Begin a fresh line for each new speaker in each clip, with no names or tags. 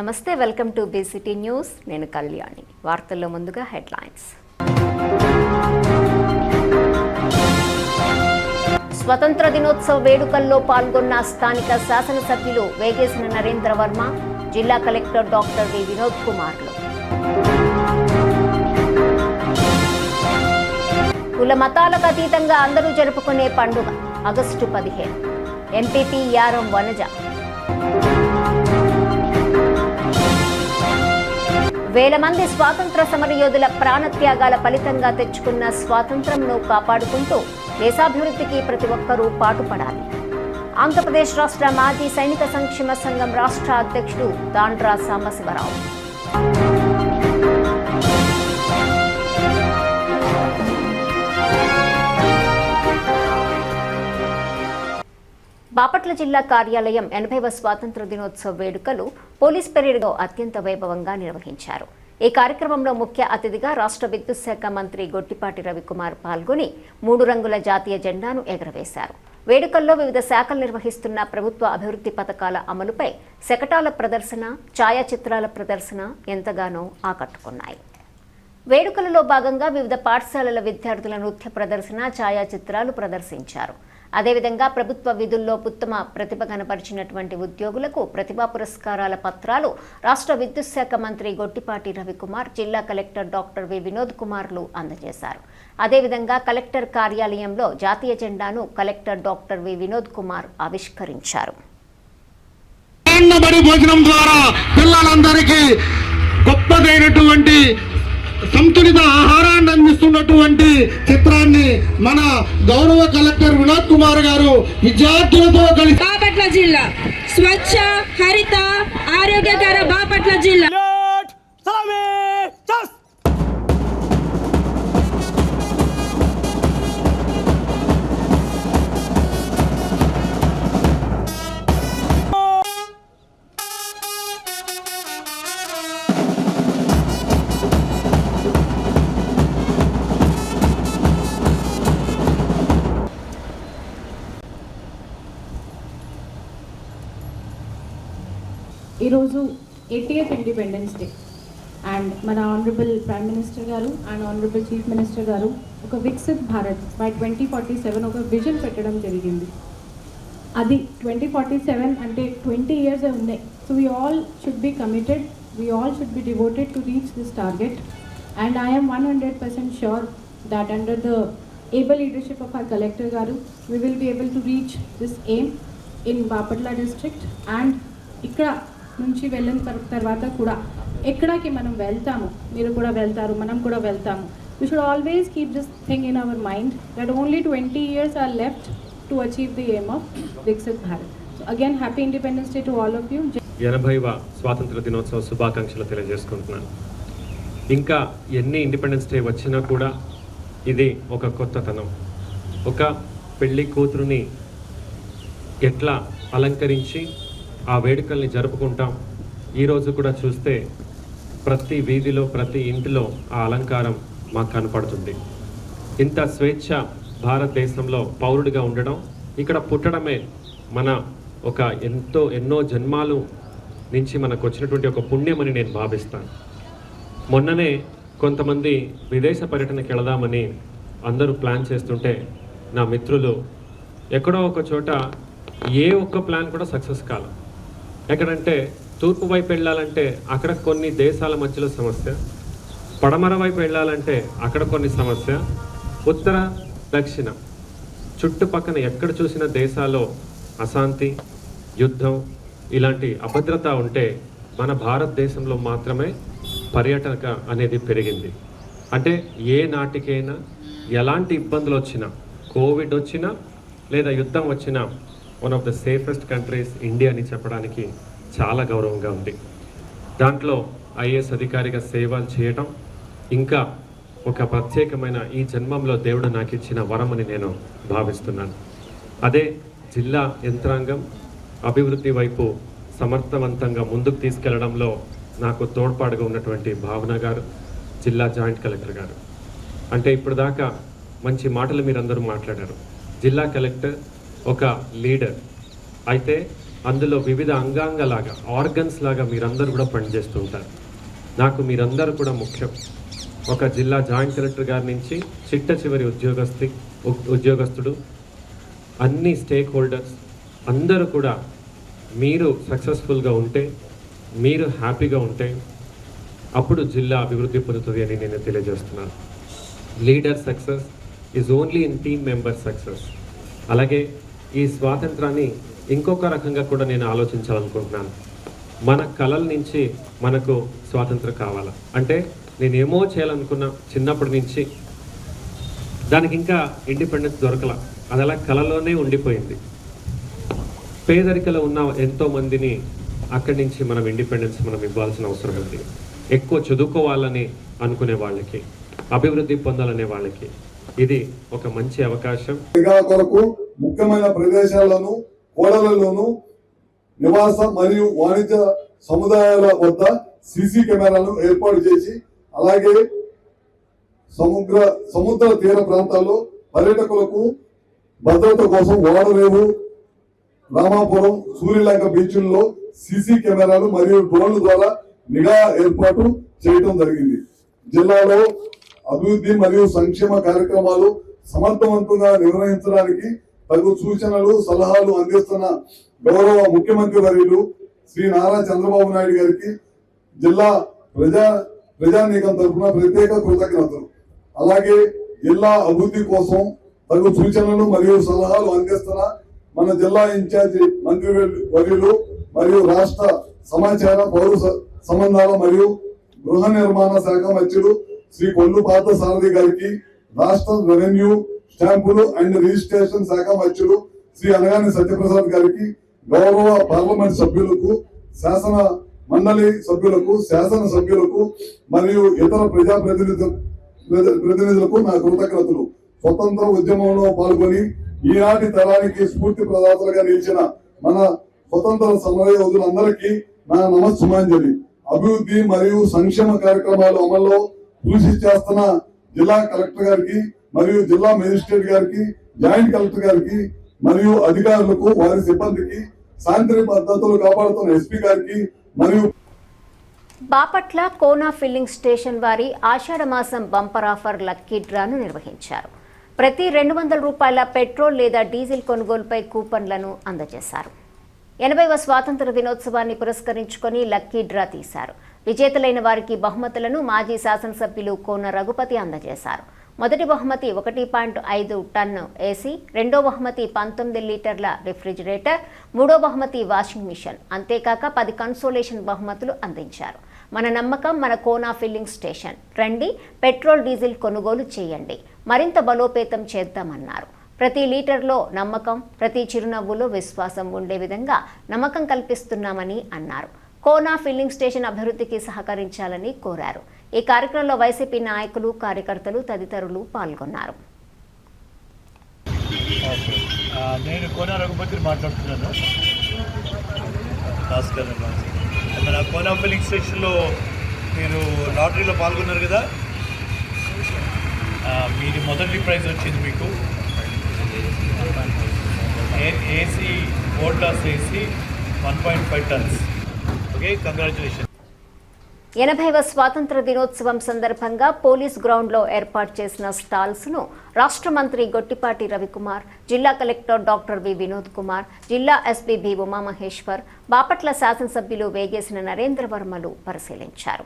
నమస్తే, welcome to BCT news. నేను కళ్యాణి. వార్తల్లో ముందుగా హెడ్లైన్స్. స్వతంత్ర దినోత్సవ వేడుకల్లో పాల్గొన్న స్థానిక శాసనసభ్యులు వేగేసిన నరేంద్ర వర్మ, జిల్లా కలెక్టర్ డాక్టర్ వి వినోద్ కుమార్లు. కుల మతాలకు అతీతంగా అందరూ జరుపుకునే పండుగ ఆగస్టు 15. ఎంపీపీ యారం వనజ. వేల మంది స్వాతంత్ర సమరయోధుల ప్రాణత్యాగాల ఫలితంగా తెచ్చుకున్న స్వాతంత్ర్యంను కాపాడుకుంటూ దేశాభివృద్ధికి ప్రతి ఒక్కరూ పాటుపడాలి. ఆంధ్రప్రదేశ్ రాష్ట్ర మాజీ సైనిక సంక్షేమ సంఘం రాష్ట్ర అధ్యక్షుడు దాండ్రా సాంబశివరావు. బాపట్ల జిల్లా కార్యాలయం 80వ స్వాతంత్ర దినోత్సవ వేడుకలు పోలీస్ పెరేడ్లో అత్యంత వైభవంగా నిర్వహించారు. ఈ కార్యక్రమంలో ముఖ్య అతిథిగా రాష్ట్ర విద్యుత్ శాఖ మంత్రి గొట్టిపాటి రవికుమార్ పాల్గొని 3 రంగుల జాతీయ జెండాను ఎగురవేశారు. వేడుకల్లో వివిధ శాఖలు నిర్వహిస్తున్న ప్రభుత్వ అభివృద్ధి పథకాల అమలుపై శకటాల ప్రదర్శన, ఛాయాచిత్రాల ప్రదర్శన ఎంతగానో ఆకట్టుకున్నాయి. వేడుకలలో భాగంగా వివిధ పాఠశాలల విద్యార్థుల నృత్య ప్రదర్శన, ఛాయాచిత్రాలు ప్రదర్శించారు. అదేవిధంగా ప్రభుత్వ విధుల్లో ఉత్తమ ప్రతిభ కనపరిచినటువంటి ఉద్యోగులకు ప్రతిభా పురస్కారాల పత్రాలు రాష్ట్ర విద్యుత్ శాఖ మంత్రి గొట్టిపాటి రవికుమార్, జిల్లా కలెక్టర్ డాక్టర్ వి వినోద్ కుమార్లు అందజేశారు. అదేవిధంగా కలెక్టర్ కార్యాలయంలో జాతీయ జెండాను collector doctor V Vinod Kumar ఆవిష్కరించారు.
సంతులిత ఆహారాన్ని అందిస్తున్నటువంటి చిత్రాన్ని మన గౌరవ కలెక్టర్ వినోద్ కుమార్ గారు విద్యార్థులతో కలిసి
బాపట్ల జిల్లా స్వచ్ఛ హరిత ఆరోగ్యకర బాపట్ల జిల్లా
ఈరోజు 80th ఇండిపెండెన్స్ డే అండ్ మన ఆనరబుల్ ప్రైమ్ మినిస్టర్ గారు అండ్ ఆనరబుల్ చీఫ్ మినిస్టర్ గారు ఒక వికసిత్ భారత్ బై 2047 ఒక విజన్ పెట్టడం జరిగింది. అది 2047 అంటే 20 years ఉన్నాయి. So we all should be committed, we all should be devoted to reach this target and I am 100% sure that under the able leadership of our collector garu we will be able to reach this aim in Bapatla district. and ఇక్కడ నుంచి వెళ్ళిన తర్వాత కూడా ఎక్కడికి మనం వెళ్తాము, మీరు కూడా వెళ్తారు, మనం కూడా వెళ్తాము. We should always keep this thing in our mind that only 20 years are left to achieve the aim of Viksit Bharat. So again, happy Independence Day to all of you.
80వ స్వాతంత్ర దినోత్సవ శుభాకాంక్షలు తెలియజేసుకుంటున్నాను. ఇంకా ఎన్ని ఇండిపెండెన్స్ డే వచ్చినా కూడా ఇది ఒక కొత్తతనం. ఒక పెళ్లి కూతురుని ఎట్లా అలంకరించి ఆ వేడుకల్ని జరుపుకుంటాం. ఈరోజు కూడా చూస్తే ప్రతి వీధిలో, ప్రతి ఇంటిలో ఆ అలంకారం మాకు కనపడుతుంది. ఇంత స్వేచ్ఛ భారతదేశంలో పౌరుడిగా ఉండడం, ఇక్కడ పుట్టడమే మన ఒక ఎన్నో జన్మాలు నుంచి మనకు వచ్చినటువంటి ఒక పుణ్యమని నేను భావిస్తాను. మొన్ననే కొంతమంది విదేశ పర్యటనకి వెళదామని అందరూ ప్లాన్ చేస్తుంటే నా మిత్రులు ఎక్కడో ఒక చోట ఏ ఒక్క ప్లాన్ కూడా సక్సెస్ కాదు. ఎక్కడంటే తూర్పు వైపు వెళ్ళాలంటే అక్కడ కొన్ని దేశాల మధ్యలో సమస్య, పడమర వైపు వెళ్ళాలంటే అక్కడ కొన్ని సమస్య, ఉత్తర దక్షిణ చుట్టుపక్కన ఎక్కడ చూసిన దేశాల్లో అశాంతి, యుద్ధం, ఇలాంటి అభద్రత ఉంటే మన భారతదేశంలో మాత్రమే పర్యాటక అనేది పెరిగింది. అంటే ఏ నాటికైనా ఎలాంటి ఇబ్బందులు వచ్చినా, కోవిడ్ వచ్చినా లేదా యుద్ధం వచ్చినా one of the safest countries India అని చెప్పడానికి చాలా గౌరవంగా ఉంది. దాంట్లో ఐఏఎస్ అధికారిగా సేవలు చేయటం ఇంకా ఒక ప్రత్యేకమైన ఈ జన్మంలో దేవుడు నాకు ఇచ్చిన వరమని నేను భావిస్తున్నాను. అదే జిల్లా యంత్రాంగం అభివృద్ధి వైపు సమర్థవంతంగా ముందుకు తీసుకెళ్లడంలో నాకు తోడ్పాటుగా ఉన్నటువంటి భావన గారు, జిల్లా జాయింట్ కలెక్టర్ గారు. అంటే ఇప్పుడు దాకా మంచి మాటలు మీరందరూ మాట్లాడారు. జిల్లా కలెక్టర్ ఒక లీడర్ అయితే అందులో వివిధ అంగాంగలాగా ఆర్గన్స్ లాగా మీరందరూ కూడా పనిచేస్తుంటారు. నాకు మీరందరూ కూడా ముఖ్యం. ఒక జిల్లా జాయింట్ కలెక్టర్ గారి నుంచి చిట్ట చివరి ఉద్యోగస్తుడు అన్ని స్టేక్ హోల్డర్స్ అందరూ కూడా మీరు సక్సెస్ఫుల్గా ఉంటే, మీరు హ్యాపీగా ఉంటే అప్పుడు జిల్లా అభివృద్ధి పొందుతుంది అని నేను తెలియజేస్తున్నాను. Leader success is only in team member success. అలాగే ఈ స్వాతంత్రాన్ని ఇంకొక రకంగా కూడా నేను ఆలోచించాలనుకుంటున్నాను. మన కళల నుంచి మనకు స్వాతంత్రం కావాలా అంటే నేనేమో చేయాలనుకున్న చిన్నప్పటి నుంచి దానికి ఇంకా ఇండిపెండెన్స్ దొరకల, అది అలా కళలోనే ఉండిపోయింది. పేదరికలో ఉన్న ఎంతోమందిని అక్కడి నుంచి మనం ఇండిపెండెన్స్ మనం ఇవ్వాల్సిన అవసరం ఉంది. ఎక్కువ చదువుకోవాలని అనుకునే వాళ్ళకి, అభివృద్ధి పొందాలనే వాళ్ళకి ఇది ఒక మంచి అవకాశం.
కొరకు ముఖ్యమైన ప్రదేశాలను, కోడలలోను, నివాస మరియు వాణిజ్య సముదాయాల వద్ద సీసీ కెమెరాలను ఏర్పాటు చేసి, అలాగే సముద్ర తీర ప్రాంతాల్లో పర్యాటకులకు భద్రత కోసం ఓడరేవు, రామాపురం, సూర్యలంక బీచ్ల్లో సీసీ కెమెరాలు మరియు డ్రోన్ల ద్వారా నిఘా ఏర్పాటు చేయడం జరిగింది. జిల్లాలో అభివృద్ధి మరియు సంక్షేమ కార్యక్రమాలు సమర్థవంతంగా నిర్వహించడానికి తగు సూచనలు, సలహాలు అందిస్తున్న గౌరవ ముఖ్యమంత్రి వర్యులు శ్రీ నారా చంద్రబాబు నాయుడు గారికి జిల్లా ప్రజానీకం తరఫున ప్రత్యేక కృతజ్ఞతలు. అలాగే జిల్లా అభివృద్ధి కోసం తగు సూచనలు మరియు సలహాలు అందిస్తున్న మన జిల్లా ఇన్ఛార్జి మంత్రి వర్యులు మరియు రాష్ట్ర సమాచార, పౌర సంబంధాల మరియు గృహ నిర్మాణ శాఖ మంత్రులు శ్రీ కొల్లు పార్థసారథి గారికి, రాష్ట్ర రెవెన్యూ, స్టాంపులు అండ్ రిజిస్ట్రేషన్ శాఖ మంత్రులు శ్రీ అనగాని సత్యప్రసాద్ గారికి, గౌరవ పార్లమెంట్ సభ్యులకు, శాసన మండలి సభ్యులకు, శాసన సభ్యులకు మరియు ఇతర ప్రజాప్రతినిధులకు నా కృతజ్ఞతలు. స్వతంత్ర ఉద్యమంలో పాల్గొని ఈనాటి తరానికి స్ఫూర్తి ప్రదాతలుగా నిలిచిన మన స్వతంత్ర సమర యోధులందరికీ నా నమస్సుమాంజలి. అభివృద్ధి మరియు సంక్షేమ కార్యక్రమాలు అమల్లో కృషి చేస్తున్న జిల్లా కలెక్టర్ గారికి మరియు జిల్లా మేజిస్ట్రేట్ గారికి, జాయింట్ కలెక్టర్ గారికి మరియు అధికారులకు, వారి సిబ్బందికి, శాంతి భద్రతలు కాపాడుతున్న ఎస్పీ గారికి మరియు
బాపట్ల కోనా ఫిల్లింగ్ స్టేషన్ వారి ఆషాఢ మాసం బంపర్ ఆఫర్ లక్కీ డ్రాను నిర్వహించారు. ప్రతి 200 రూపాయల పెట్రోల్ లేదా డీజిల్ కొనుగోలుపై కూపన్లను అందజేశారు. 80వ స్వాతంత్ర దినోత్సవాన్ని పురస్కరించుకొని లక్కీ డ్రా తీశారు. విజేతలైన వారికి బహుమతులను మాజీ శాసనసభ్యులు కోన రఘుపతి అందజేశారు. మొదటి బహుమతి 1.5 టన్ను ఏసీ, రెండో బహుమతి 19 లీటర్ల రిఫ్రిజిరేటర్, మూడో బహుమతి వాషింగ్ మిషన్, అంతేకాక 10 కన్సోలేషన్ బహుమతులు అందించారు. మన నమ్మకం మన కోనా ఫిల్లింగ్ స్టేషన్, రండి పెట్రోల్ డీజిల్ కొనుగోలు చేయండి, మరింత బలోపేతం చేద్దామన్నారు. ప్రతి లీటర్లో నమ్మకం, ప్రతి చిరునవ్వులో విశ్వాసం ఉండే విధంగా నమ్మకం కల్పిస్తున్నామని అన్నారు. కోనా ఫిల్లింగ్ స్టేషన్ అభివృద్ధికి సహకరించాలని కోరారు. ఈ కార్యక్రమంలో వైసీపీ నాయకులు, కార్యకర్తలు తదితరులు పాల్గొన్నారు.
నేను కోనా రఘుపతి మాట్లాడుతున్నాను. మన కోనా ఫిల్లింగ్ స్టేషన్లో మీరు లాటరీలో పాల్గొన్నారు కదా, మీది మొదటి ప్రైజ్ వచ్చింది మీకు AC, Voltas AC 1.5 tons. Okay, congratulation.
80వ స్వాతంత్ర దినోత్సవం సందర్భంగా పోలీస్ గ్రౌండ్లో ఏర్పాటు చేసిన స్టాల్స్ను రాష్ట్ర మంత్రి గొట్టిపాటి రవికుమార్, జిల్లా collector doctor V Vinod Kumar, జిల్లా ఎస్పీ బి ఉమామహేశ్వర్, బాపట్ల శాసనసభ్యులు వేగేసిన నరేంద్ర వర్మలు పరిశీలించారు.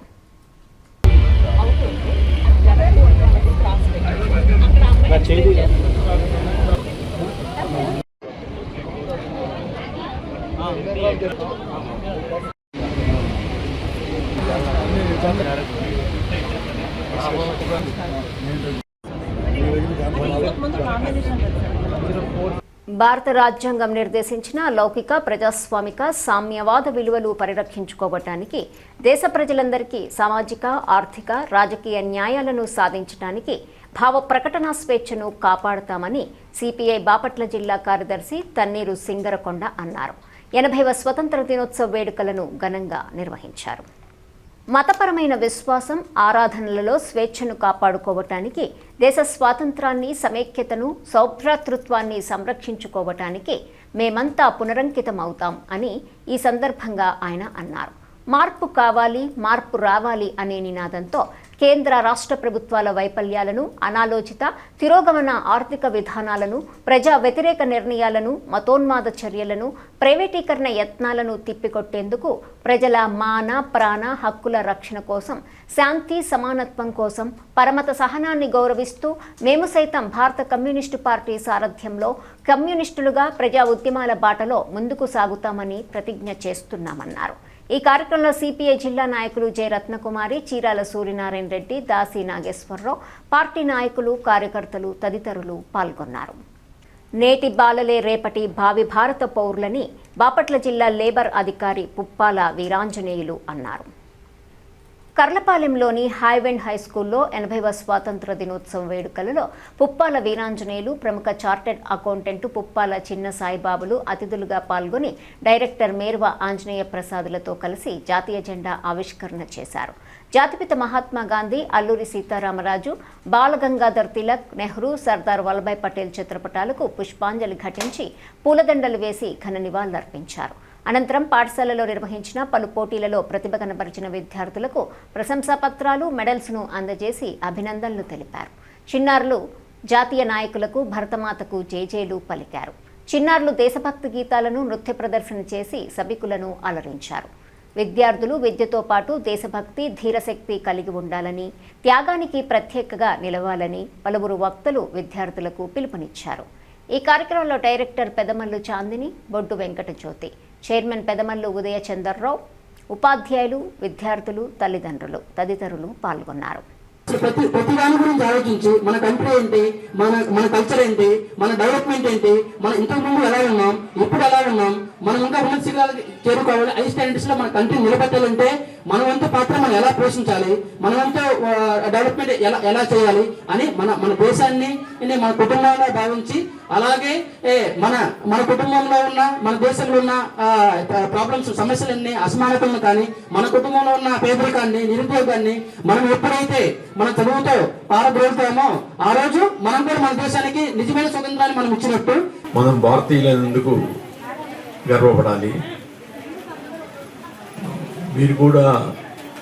భారత రాజ్యాంగం నిర్దేశించిన లౌకిక, ప్రజాస్వామిక, సామ్యవాద విలువలు పరిరక్షించుకోవటానికి, దేశ ప్రజలందరికీ సామాజిక, ఆర్థిక, రాజకీయ న్యాయాలను సాధించడానికి భావ ప్రకటన స్వేచ్ఛను కాపాడతామని సిపిఐ బాపట్ల జిల్లా కార్యదర్శి తన్నీరు సింగరకొండ అన్నారు. 80వ స్వతంత్ర దినోత్సవ వేడుకలను ఘనంగా నిర్వహించారు. మతపరమైన విశ్వాసం, ఆరాధనలలో స్వేచ్ఛను కాపాడుకోవటానికి దేశ స్వాతంత్రాన్ని, సమైక్యతను, సౌభ్రాతృత్వాన్ని సంరక్షించుకోవటానికి మేమంతా పునరంకితం అవుతాం అని ఈ సందర్భంగా ఆయన అన్నారు. మార్పు కావాలి, మార్పు రావాలి అనే నినాదంతో కేంద్ర రాష్ట్ర ప్రభుత్వాల వైఫల్యాలను, అనాలోచిత తిరోగమన ఆర్థిక విధానాలను, ప్రజా వ్యతిరేక నిర్ణయాలను, మతోన్మాద చర్యలను, ప్రైవేటీకరణ యత్నాలను తిప్పికొట్టేందుకు ప్రజల మాన ప్రాణ హక్కుల రక్షణ కోసం, శాంతి సమానత్వం కోసం, పరమత సహనాన్ని గౌరవిస్తూ మేము సైతం భారత కమ్యూనిస్టు పార్టీ సారథ్యంలో కమ్యూనిస్టులుగా ప్రజా ఉద్యమాల బాటలో ముందుకు సాగుతామని ప్రతిజ్ఞ చేస్తున్నామన్నారు. ఈ కార్యక్రమంలో సిపిఐ జిల్లా నాయకులు జె రత్నకుమారి, చీరాల సూర్యనారాయణ రెడ్డి, దాసి నాగేశ్వరరావు, పార్టీ నాయకులు, కార్యకర్తలు తదితరులు పాల్గొన్నారు. నేటి బాలలే రేపటి భావి భారత పౌరులని బాపట్ల జిల్లా లేబర్ అధికారి పుప్పాల వీరాంజనేయులు అన్నారు. కర్లపాలెంలోని హైవెండ్ హై స్కూల్లో 80వ స్వాతంత్ర దినోత్సవం వేడుకలలో పుప్పాల వీరాంజనేయులు, ప్రముఖ చార్టెడ్ అకౌంటెంట్ పుప్పాల చిన్న సాయిబాబులు అతిథులుగా పాల్గొని డైరెక్టర్ మేర్వ ఆంజనేయ ప్రసాదులతో కలిసి జాతీయ జెండా ఆవిష్కరణ చేశారు. జాతిపిత మహాత్మా గాంధీ, అల్లూరి సీతారామరాజు, బాలగంగాధర్ తిలక్, నెహ్రూ, సర్దార్ వల్లభాయ్ పటేల్ చిత్రపటాలకు పుష్పాంజలి ఘటించి పూలదండలు వేసి ఘన నివాళులర్పించారు. అనంతరం పాఠశాలలో నిర్వహించిన పలు పోటీలలో ప్రతిభ కనబరిచిన విద్యార్థులకు ప్రశంసా పత్రాలు, మెడల్స్ను అందజేసి అభినందనలు తెలిపారు. చిన్నారులు జాతీయ నాయకులకు, భరతమాతకు జేజేలు పలికారు. చిన్నారులు దేశభక్తి గీతాలను నృత్య ప్రదర్శన చేసి సభికులను అలరించారు. విద్యార్థులు విద్యతో పాటు దేశభక్తి, ధీరశక్తి కలిగి ఉండాలని, త్యాగానికి ప్రత్యేకగా నిలవాలని పలువురు వక్తలు విద్యార్థులకు పిలుపునిచ్చారు. ఈ కార్యక్రమంలో డైరెక్టర్ పెదమల్లు చాందిని, బొడ్డు వెంకట జ్యోతి, చైర్మన్ పెదమల్లు ఉదయ చందర్రావు, ఉపాధ్యాయులు, విద్యార్థులు, తల్లిదండ్రులు తదితరులు పాల్గొన్నారు.
ప్రతి దాని గురించి ఆలోచించి మన కంట్రీ ఏంటి, మన కల్చర్ ఏంటి, మన డెవలప్మెంట్ ఏంటి, మనం ఇంతకు ముందు ఎలా ఉన్నాం, ఇప్పుడు ఎలా ఉన్నాం, మనం ఇంకా ఉన్నత శిఖరాలకు చేరుకోవాలి, హై స్టాండర్డ్స్ లో మన కంట్రీ నిలబెట్టాలంటే మన వంతు పాత్ర మనం ఎలా పోషించాలి, మన వంతు డెవలప్మెంట్ ఎలా చేయాలి అని మన దేశాన్ని మన కుటుంబంలో భావించి, అలాగే మన కుటుంబంలో ఉన్న, మన దేశంలో ఉన్న ప్రాబ్లమ్స్, సమస్యలన్నీ, అసమానతలను కానీ, మన కుటుంబంలో ఉన్న పేదరికాన్ని, నిరుద్యోగాన్ని మనం ఎప్పుడైతే మన చదువుతో పారద్రోలుతామో ఆ రోజు మనం కూడా మన దేశానికి నిజమైన స్వతంత్రాన్ని మనం ఇచ్చినట్టు.
మనం భారతీయులైనందుకు గర్వపడాలి. మీరు కూడా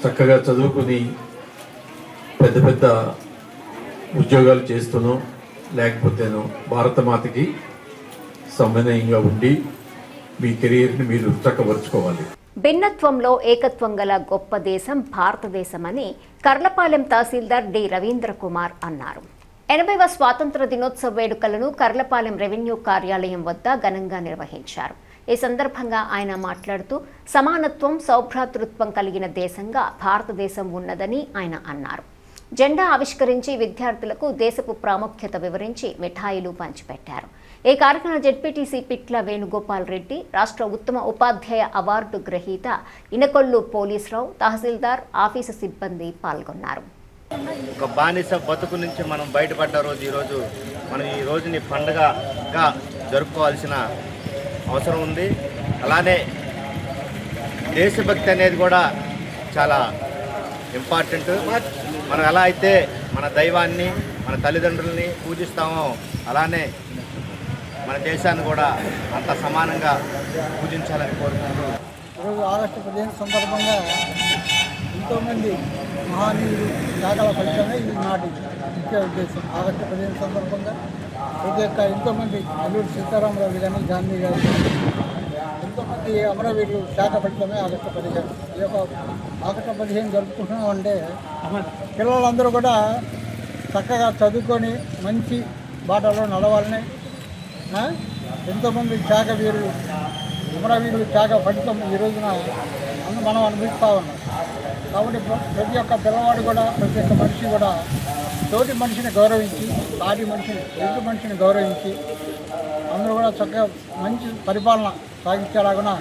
చక్కగా చదువుకుని పెద్ద పెద్ద ఉద్యోగాలు చేస్తూనో లేకపోతేనో భారతమాతకి సమన్వయంగా ఉండి మీ కెరీర్ని మీరు చక్కబరుచుకోవాలి.
భిన్నత్వంలో ఏకత్వం గల గొప్ప దేశం భారతదేశమని కర్లపాలెం తహసీల్దార్ డి రవీంద్ర కుమార్ అన్నారు. 80వ స్వాతంత్ర దినోత్సవ వేడుకలను కర్లపాలెం రెవెన్యూ కార్యాలయం వద్ద ఘనంగా నిర్వహించారు. ఈ సందర్భంగా ఆయన మాట్లాడుతూ సమానత్వం, సౌభ్రాతృత్వం కలిగిన దేశంగా భారతదేశం ఉన్నదని ఆయన అన్నారు. జెండా ఆవిష్కరించి విద్యార్థులకు దేశపు ప్రాముఖ్యత వివరించి మిఠాయిలు పంచిపెట్టారు. ఈ కార్యక్రమంలో జెడ్పీటీసీ పిట్ల వేణుగోపాల్ రెడ్డి, రాష్ట్ర ఉత్తమ ఉపాధ్యాయ అవార్డు గ్రహీత ఇనకొల్లు పోలీసురావు, తహసీల్దార్, ఆఫీసు సిబ్బంది పాల్గొన్నారు.
ఒక బానిస బతుకు నుంచి మనం బయటపడ్డ రోజు ఈరోజు. మనం ఈ రోజుని పండుగగా జరుపుకోవాల్సిన అవసరం ఉంది. అలానే దేశభక్తి అనేది కూడా చాలా ఇంపార్టెంట్. మనం ఎలా అయితే మన దైవాన్ని, మన తల్లిదండ్రుల్ని పూజిస్తామో అలానే మన దేశాన్ని కూడా అంత సమానంగా పూజించాలని కోరుకుంటూ
ఈరోజు ఆగస్టు 15 సందర్భంగా ఎంతోమంది మహానీయులు త్యాగాల ఫలితమే ఈనాటి ముఖ్య ఉద్దేశం. ఆగస్టు 15 సందర్భంగా ప్రతి ఒక్క ఎంతోమంది అల్లూరి సీతారామరాజు కానీ, గాంధీ గారు, ఎంతోమంది అమరవీరులు త్యాగ ఫలితమే ఆగస్టు 15. ఈ యొక్క ఆగస్టు 15 జరుపుకుంటున్నామంటే పిల్లలందరూ కూడా చక్కగా చదువుకొని మంచి బాటలో నడవాలని, ఎంతోమంది త్యాగవీరులు, అమరవీరులు త్యాగ ఫలితం ఈ రోజున మనం అనుభవిస్తూ ఉన్నాం. కాబట్టి ప్రతి ఒక్క పిల్లవాడు కూడా, ప్రతి ఒక్క మనిషి కూడా తోటి మనిషిని గౌరవించి, సాటి మనిషిని, ఎదుటి మనిషిని గౌరవించి అందరూ కూడా చక్కగా మంచి పరిపాలన సాగించేలాగా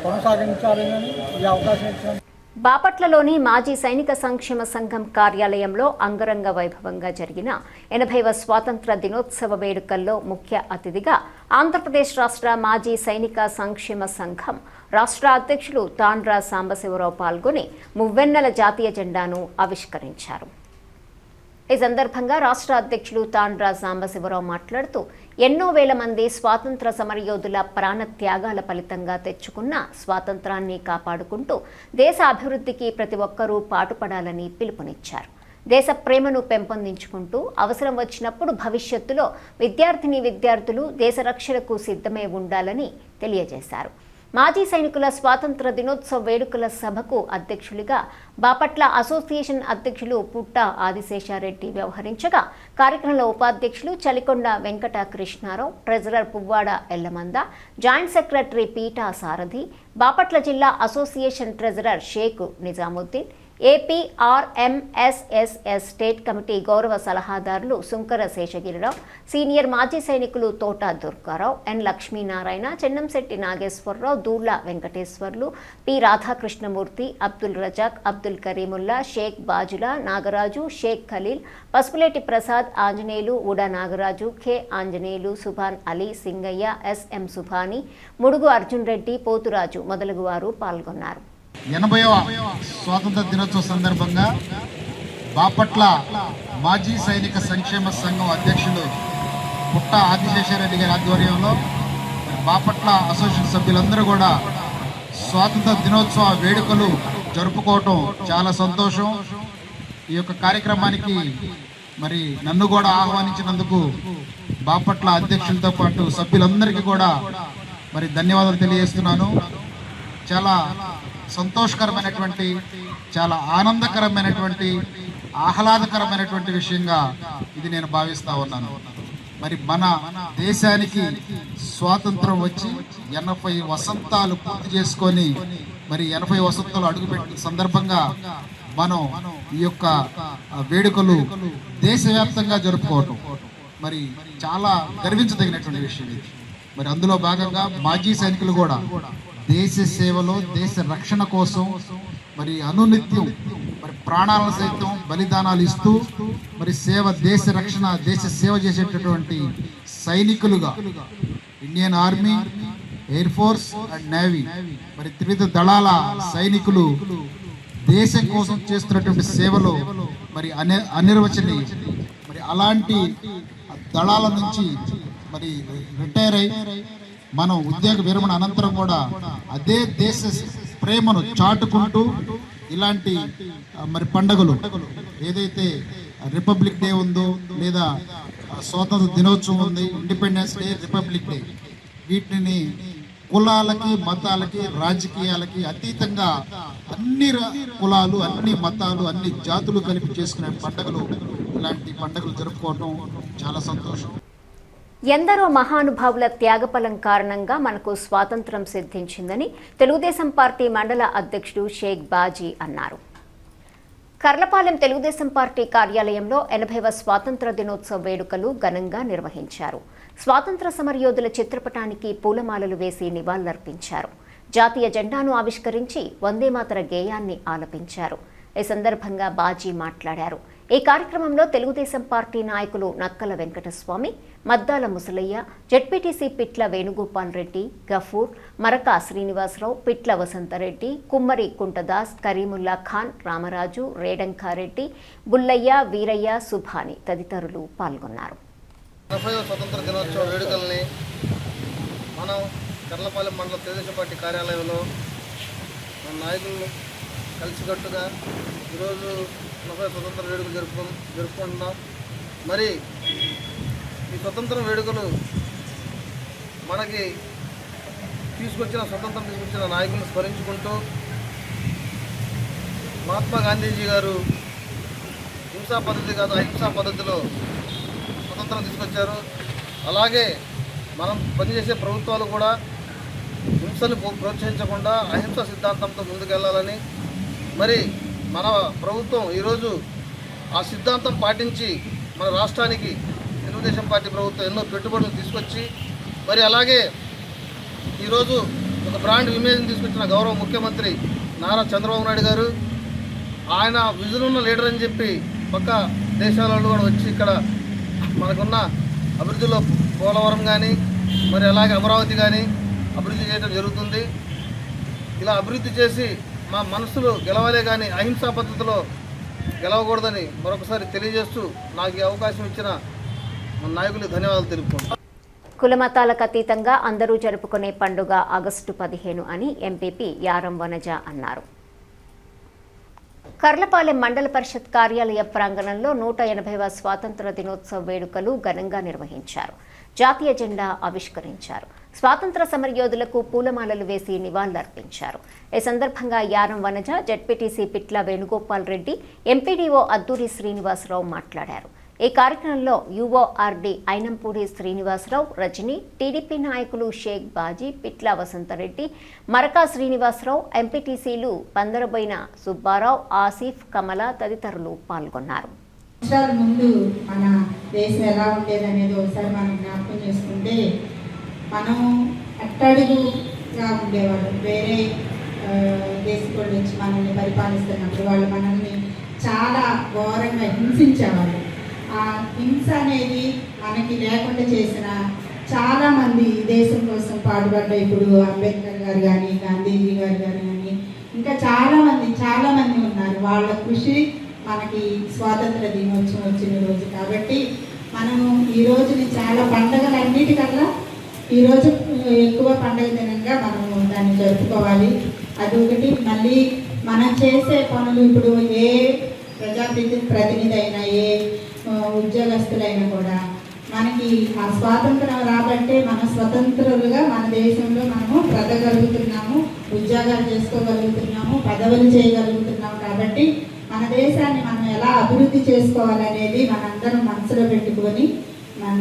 కొనసాగించాలని ఈ అవకాశం ఇచ్చిన
బాపట్లలోని మాజీ సైనిక సంక్షేమ సంఘం కార్యాలయంలో అంగరంగ వైభవంగా జరిగిన 80వ స్వాతంత్ర దినోత్సవ వేడుకల్లో ముఖ్య అతిథిగా ఆంధ్రప్రదేశ్ రాష్ట్ర మాజీ సైనిక సంక్షేమ సంఘం రాష్ట్ర అధ్యక్షులు తాండ్ర సాంబశివరావు పాల్గొని మువ్వెన్నెల జాతీయ జెండాను ఆవిష్కరించారు. ఈ సందర్భంగా రాష్ట్ర అధ్యక్షులు తాండ్రా సాంబశివరావు మాట్లాడుతూ ఎన్నో వేల మంది స్వాతంత్ర సమరయోధుల ప్రాణ త్యాగాల ఫలితంగా తెచ్చుకున్న స్వాతంత్రాన్ని కాపాడుకుంటూ దేశ అభివృద్ధికి ప్రతి ఒక్కరూ పాటుపడాలని పిలుపునిచ్చారు. దేశ ప్రేమను పెంపొందించుకుంటూ అవసరం వచ్చినప్పుడు భవిష్యత్తులో విద్యార్థులు దేశ రక్షణకు సిద్ధమై ఉండాలని తెలియజేశారు. మాజీ సైనికుల స్వాతంత్ర దినోత్సవ వేడుకల సభకు అధ్యక్షులుగా బాపట్ల అసోసియేషన్ అధ్యక్షులు పుట్ట ఆదిశేషారెడ్డి వ్యవహరించగా కార్యక్రమంలో ఉపాధ్యక్షులు Chalikonda Venkata Krishnarao, treasurer Puvvada Yellamanda, joint secretary Peeta Sarathi, Bapatla జిల్లా association treasurer Sheikh Nizamuddin, APRMSSS state committee గౌరవ సలహాదారులు సుంకర శేషగిరిరావు, సీనియర్ మాజీ సైనికులు Thota Durgarao, N Lakshminarayana, Chennamsetty Nageswararao, Dulla Venkateswarlu, P Radhakrishnamurthy, Abdul Razak, Abdul Kareemulla, Sheikh Bajula, Nagaraju, Sheikh Khaleel, Pasupuleti Prasad, Anjaneyulu, Uda Nagaraju, K Anjaneyulu, Subhan Ali, Singaiah, SM Subhani, Mudugu Arjun Reddy, Poturaju మొదలగు వారు పాల్గొన్నారు.
80వ స్వాతంత్ర దినోత్సవ సందర్భంగా బాపట్ల మాజీ సైనిక సంక్షేమ సంఘం అధ్యక్షులు పుట్ట ఆదిశేషారెడ్డి గారి ఆధ్వర్యంలో బాపట్ల అసోసియేషన్ సభ్యులందరూ కూడా స్వాతంత్ర దినోత్సవ వేడుకలు జరుపుకోవటం చాలా సంతోషం. ఈ యొక్క కార్యక్రమానికి మరి నన్ను కూడా ఆహ్వానించినందుకు బాపట్ల అధ్యక్షులతో పాటు సభ్యులందరికీ కూడా మరి ధన్యవాదాలు తెలియజేస్తున్నాను. చాలా సంతోషకరమైనటువంటి, చాలా ఆనందకరమైనటువంటి, ఆహ్లాదకరమైనటువంటి విషయంగా ఇది నేను భావిస్తా ఉన్నాను. మరి మన దేశానికి స్వాతంత్రం వచ్చి 80 వసంతాలు పూర్తి చేసుకొని మరి 80 వసంతాలు అడుగుపెట్టిన సందర్భంగా మనం ఈ యొక్క వేడుకలు దేశవ్యాప్తంగా జరుపుకోవటం మరి చాలా గర్వించదగినటువంటి విషయం ఇది. మరి అందులో భాగంగా మాజీ సైనికులు కూడా దేశ సేవలో, దేశ రక్షణ కోసం మరి అనునిత్యం మరి ప్రాణాలను సైతం బలిదానాలు ఇస్తూ మరి దేశ రక్షణ, దేశ సేవ చేసేటటువంటి సైనికులుగా Indian army, air force and navy మరి త్రివిధ దళాల సైనికులు దేశం కోసం చేస్తున్నటువంటి సేవలో మరి అనిర్వచనీయం. మరి అలాంటి దళాల నుంచి మరి రిటైర్ అయి మనం ఉద్యోగ విరమణ అనంతరం కూడా అదే దేశ ప్రేమను చాటుకుంటూ ఇలాంటి మరి పండుగలు ఏదైతే రిపబ్లిక్ డే ఉందో లేదా స్వాతంత్ర దినోత్సవం ఉంది, ఇండిపెండెన్స్ డే, రిపబ్లిక్ డే, వీటిని కులాలకి, మతాలకి, రాజకీయాలకి అతీతంగా అన్ని కులాలు, అన్ని మతాలు, అన్ని జాతులు కలిపి చేసుకునే పండుగలు, ఇలాంటి పండుగలు జరుపుకోవడం చాలా సంతోషం.
ఎందరో మహానుభావుల త్యాగఫలం కారణంగా మనకు స్వాతంత్రం సిద్ధించిందని తెలుగుదేశం పార్టీ మండల అధ్యక్షుడు షేక్ బాజీ అన్నారు. కర్లపాలెం తెలుగుదేశం పార్టీ కార్యాలయంలో 80వ స్వాతంత్ర దినోత్సవ వేడుకలు ఘనంగా నిర్వహించారు. స్వాతంత్ర సమరయోధుల చిత్రపటానికి పూలమాలలు వేసి నివాళులర్పించారు. జాతీయ జెండాను ఆవిష్కరించి వందేమాతర గేయాన్ని ఆలపించారు. ఈ సందర్భంగా బాజీ మాట్లాడారు. ఈ కార్యక్రమంలో తెలుగుదేశం పార్టీ నాయకులు నక్కల వెంకటస్వామి, మద్దాల ముసలయ్య, జెడ్పీటీసీ పిట్ల వేణుగోపాల్ రెడ్డి, గఫూర్, మరక శ్రీనివాసరావు, పిట్ల వసంతరెడ్డి, కుమ్మరి కుంటదాస్, కరీముల్లా ఖాన్, రామరాజు, రేడంకారెడ్డి, బుల్లయ్య, వీరయ్య, సుభాని తదితరులు పాల్గొన్నారు.
80వ స్వతంత్ర దినోత్సవ వేడుకల్ని మనం కర్లపాలెం మండల తెలుగుదేశం పార్టీ కార్యాలయంలో మన నాయకులు కలిసికట్టుగా ఈరోజు 80వ స్వతంత్ర వేడుకలు జరుపుకుంటున్నాం. మరి ఈ స్వతంత్ర వేడుకలు మనకి స్వతంత్రం తీసుకొచ్చిన నాయకులను స్మరించుకుంటూ మహాత్మా గాంధీజీ గారు హింసా పద్ధతి కాదు అహింసా పద్ధతిలో స్వతంత్రం తీసుకొచ్చారు. అలాగే మనం పనిచేసే ప్రభుత్వాలు కూడా హింసను ప్రోత్సహించకుండా అహింస సిద్ధాంతంతో ముందుకెళ్లాలని, మరి మన ప్రభుత్వం ఈరోజు ఆ సిద్ధాంతం పాటించి మన రాష్ట్రానికి తెలుగుదేశం పార్టీ ప్రభుత్వం ఎన్నో పెట్టుబడులు తీసుకొచ్చి, మరి అలాగే ఈరోజు ఒక బ్రాండ్ ఇమేజ్ని తీసుకొచ్చిన గౌరవ ముఖ్యమంత్రి నారా చంద్రబాబు నాయుడు గారు, ఆయన విజన్ ఉన్న లీడర్ అని చెప్పి పక్క దేశాలలో కూడా వచ్చి ఇక్కడ మనకున్న అభివృద్ధిలో పోలవరం కానీ మరి అలాగే అమరావతి కానీ అభివృద్ధి చేయడం జరుగుతుంది. ఇలా అభివృద్ధి చేసి మా మనసులు గెలవాలే కానీ అహింసా పద్ధతిలో గెలవకూడదని మరొకసారి తెలియజేస్తూ నాకు ఈ అవకాశం ఇచ్చిన మన నాయకులకు ధన్యవాదాలు తెలుపుకుంటున్నాను.
కులమతాలకు అతీతంగా అందరూ జరుపుకునే పండుగ ఆగస్టు 15 అని ఎంపీపీ యారం వనజ అన్నారు. కర్లపాలెం మండల పరిషత్ కార్యాలయ ప్రాంగణంలో 180వ స్వాతంత్ర దినోత్సవ వేడుకలు ఘనంగా నిర్వహించారు. జాతీయ జెండా ఆవిష్కరించారు. స్వాతంత్ర సమరయోధులకు పూలమాలలు వేసి నివాళులర్పించారు. ఈ సందర్భంగా యారం వనజ, జెడ్పీటీసీ పిట్ల వేణుగోపాల్ రెడ్డి, ఎంపీడీఓ అద్దూరి శ్రీనివాసరావు మాట్లాడారు. ఈ కార్యక్రమంలో యూఓఆర్డీ ఐనంపూడి శ్రీనివాసరావు, రజని, టీడీపీ నాయకులు షేక్ బాజీ, పిట్ల వసంతరెడ్డి, మరకా శ్రీనివాసరావు, ఎంపీటీసీలు పందరబోయిన సుబ్బారావు, ఆసిఫ్, కమల తదితరులు పాల్గొన్నారు.
సంవత్సరాల ముందు మన దేశం ఎలా ఉండేదనేది ఒకసారి మనం జ్ఞాపకం చేసుకుంటే మనం అట్టడుగుగా ఉండేవాళ్ళు. వేరే దేశంలో వచ్చి మనల్ని పరిపాలిస్తున్నప్పుడు వాళ్ళు మనల్ని చాలా ఘోరంగా హింసించేవాళ్ళు. ఆ హింస అనేది మనకి లేకుండా చేసిన చాలామంది దేశం కోసం పాటుపడ్డ ఇప్పుడు అంబేద్కర్ గారు కానీ, గాంధీజీ గారు కానీ, ఇంకా చాలామంది ఉన్నారు. వాళ్ళ కృషి మనకి స్వాతంత్ర దినోత్సవం వచ్చిన రోజు కాబట్టి మనము ఈ రోజుని చాలా పండుగలన్నిటికల్లా ఈరోజు ఎక్కువ పండుగ దినంగా మనము దాన్ని జరుపుకోవాలి. అదొకటి. మళ్ళీ మనం చేసే పనులు ఇప్పుడు ఏ ప్రతినిధి అయినా, ఏ ఉద్యోగస్తులైనా కూడా మనకి ఆ స్వాతంత్రం రాబట్టే మన స్వతంత్రులుగా మన దేశంలో మనము బ్రతకగలుగుతున్నాము, ఉద్యోగాలు చేసుకోగలుగుతున్నాము, పదవులు చేయగలుగుతున్నాము. కాబట్టి మన దేశాన్ని మనం ఎలా అభివృద్ధి చేసుకోవాలనేది మనందరం మనసులో పెట్టుకొని మన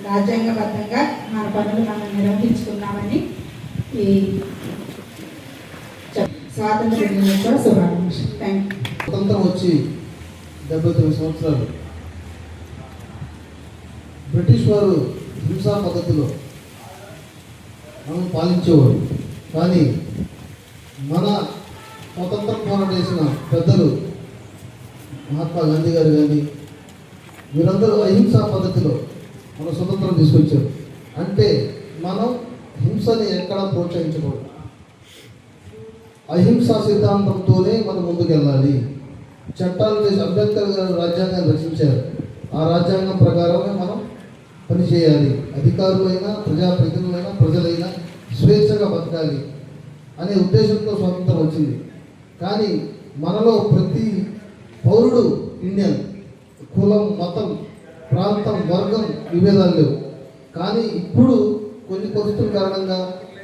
రాజ్యాంగబద్ధంగా మన పనులు మనం నిర్వహించుకున్నామని ఈ స్వాతంత్ర దినోత్సవ శుభాకాంక్షలు. Thank you.
స్వతంత్రం వచ్చి 79 సంవత్సరాలు. బ్రిటిష్ వారు హింసా పద్ధతిలో మనం పాలించేవారు. కానీ మన స్వతంత్ర పోరాటం చేసిన పెద్దలు మహాత్మా గాంధీ గారు కానీ వీరందరూ అహింసా పద్ధతిలో మన స్వతంత్రం తీసుకొచ్చారు. అంటే మనం హింసని ఎక్కడా ప్రోత్సహించకూడదు. అహింసా సిద్ధాంతంతోనే మనం ముందుకెళ్ళాలి. చట్టాలు చేసి అంబేద్కర్ గారు రాజ్యాంగాన్ని రచించారు. ఆ రాజ్యాంగం ప్రకారమే మనం పనిచేయాలి. అధికారులైనా, ప్రజాప్రతినిధులైనా, ప్రజలైనా స్వేచ్ఛగా బతకాలి అనే ఉద్దేశంతో స్వాతంత్రం వచ్చింది. కానీ మనలో ప్రతి పౌరుడు ఇండియన్. కులం, మతం, ప్రాంతం, వర్గం విభేదాలు లేవు. కానీ ఇప్పుడు కొన్ని పరిస్థితుల కారణంగా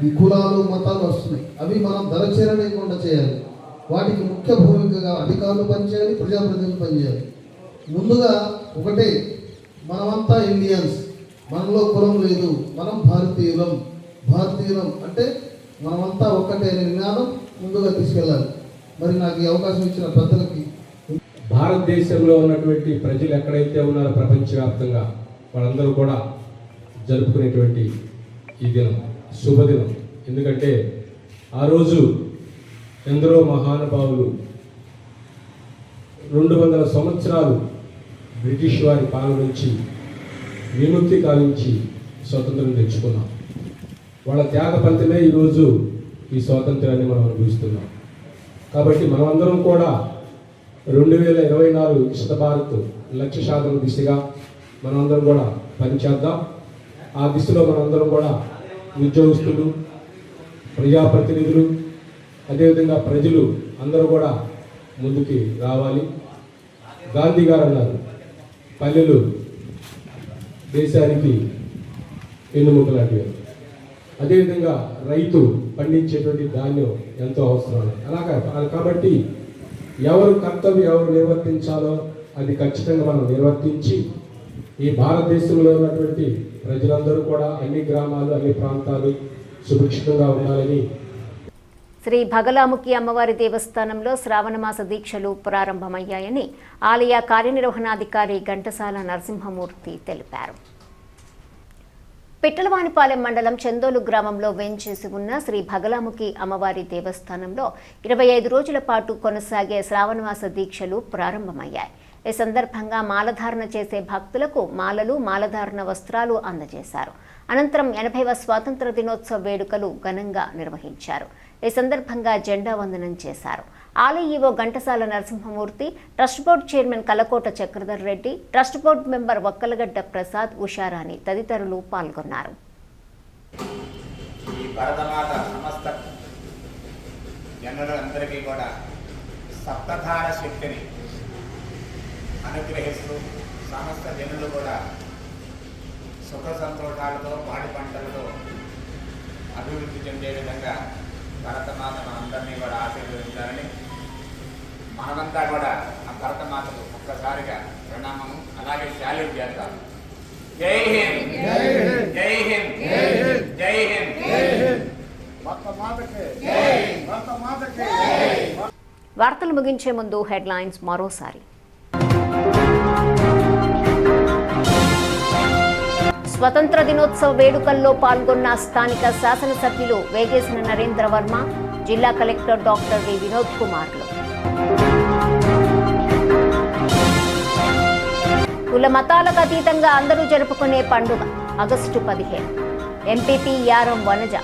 ఈ కులాలు, మతాలు వస్తున్నాయి. అవి మనం దరచేరలేకుండా చేయాలి. వాటికి ముఖ్య భూమికగా అధికారులు పనిచేయాలి, ప్రజాప్రతినిధులు పనిచేయాలి. ముందుగా ఒకటే, మనమంతా ఇండియన్స్, మనలో కులం లేదు, మనం భారతీయులం అంటే మనమంతా ఒక్కటే అనే విధానం ముందుగా తీసుకెళ్ళాలి. మరి నాకు ఈ అవకాశం ఇచ్చిన పెద్దలకి,
భారతదేశంలో ఉన్నటువంటి ప్రజలు ఎక్కడైతే ఉన్నారో ప్రపంచవ్యాప్తంగా వాళ్ళందరూ కూడా జరుపుకునేటువంటి ఈ దినం శుభదినం. ఎందుకంటే ఆ రోజు ఎందరో మహానుభావులు 200 సంవత్సరాలు బ్రిటిష్ వారి పాలన నుంచి విముక్తి కావించి స్వాతంత్రం తెచ్చుకున్నాం. వాళ్ళ త్యాగ ఫలితమే ఈరోజు ఈ స్వాతంత్రాన్ని మనం అనుభవిస్తున్నాం. కాబట్టి మనమందరం కూడా 2024 వికసిత భారత్ లక్ష్య సాధన దిశగా మనందరం కూడా పనిచేద్దాం. ఆ దిశలో మనందరం కూడా ఉద్యోగస్తులు, ప్రజాప్రతినిధులు, అదేవిధంగా ప్రజలు అందరూ కూడా ముందుకి రావాలి. గాంధీ గారు అన్నారు, పల్లెలు దేశానికి వెన్నుముక లాంటివి. అదేవిధంగా రైతు పండించేటువంటి ధాన్యం ఎంతో అవసరం. అలాగా కాబట్టి ఎవరు కర్తవ్యం ఎవరు నిర్వర్తించాలో అది ఖచ్చితంగా మనం నిర్వర్తించి ఈ భారతదేశంలో ఉన్నటువంటి ప్రజలందరూ కూడా అన్ని గ్రామాలు, అన్ని ప్రాంతాలు సుభిక్షంగా ఉండాలని.
శ్రీ భగలాముఖి అమ్మవారి దేవస్థానంలో శ్రావణమాస దీక్షలు ప్రారంభమయ్యాయని ఆలయ కార్యనిర్వహణాధికారి ఘంటసాల నరసింహమూర్తి తెలిపారు. పిట్టలవానిపాలెం మండలం చందోలు గ్రామంలో వేంచేసి ఉన్న శ్రీ భగలాముఖి అమ్మవారి దేవస్థానంలో 25 రోజుల పాటు కొనసాగే శ్రావణమాస దీక్షలు ప్రారంభమయ్యాయి. ఈ సందర్భంగా మాలధారణ చేసే భక్తులకు మాలలు, మాలధారణ వస్త్రాలు అందజేశారు. అనంతరం 80వ స్వాతంత్ర దినోత్సవ వేడుకలు ఘనంగా నిర్వహించారు. ఈ సందర్భంగా జెండా వందనం చేశారు. ఆలయ EO Ghantasala Narasimhamurthy, trust board chairman Kalakota Chakradhar Reddy, trust board member Vakkalagadda Prasad, Usharani తదితరులు పాల్గొన్నారు.
ఈ భరతమాత సమస్త జనులందరికీ కూడా సప్తధార శక్తిని అనుగ్రహిస్తూ సమస్త జనులు కూడా సుఖ సంతోషాలతో పాడి పంటలతో అభివృద్ధి చెందే విధంగా భరతమాత మనందరినీ కూడా ఆశీర్వదించాలని మనమంతా కూడా ఆ భరతమాతకు ఒక్కసారిగా ప్రణామము అలాగే శాల్యూట్ చేద్దాం. జై హింద్, జై హింద్, జై హింద్,
వార్తలు ముగించే ముందు హెడ్లైన్స్ మరోసారి. స్వతంత్ర దినోత్సవ వేడుకల్లో పాల్గొన్న స్థానిక శాసనసభ్యులు వేగేసిన నరేంద్ర వర్మ, జిల్లా కలెక్టర్ డాక్టర్ వి వినోద్ కుమార్లు. కుల మతాలకు అతీతంగా అందరూ జరుపుకునే పండుగ ఆగస్టు 15. ఎంపీపీ యారం వనజ.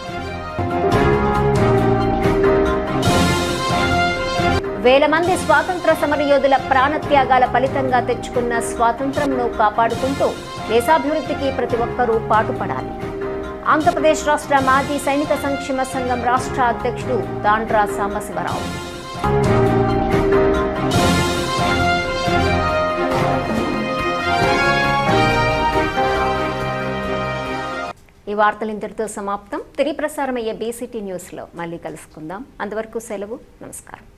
వేల మంది స్వాతంత్ర సమరయోధుల ప్రాణత్యాగాల ఫలితంగా తెచ్చుకున్న స్వాతంత్ర్యంను కాపాడుకుంటూ దేశాభివృద్ధికి ప్రతి ఒక్కరూ పాటుపడాలి. ఆంధ్రప్రదేశ్ రాష్ట్ర మాజీ సైనిక సంక్షేమ సంఘం రాష్ట్ర అధ్యక్షుడు దాండ్రా సాంబశివరావు. ఈ వార్తలు ఇంతటితో సమాప్తం. తిరిగి ప్రసారమయ్యే బీసీటీ న్యూస్లో మళ్ళీ కలుసుకుందాం. అంతవరకు సెలవు. నమస్కారం.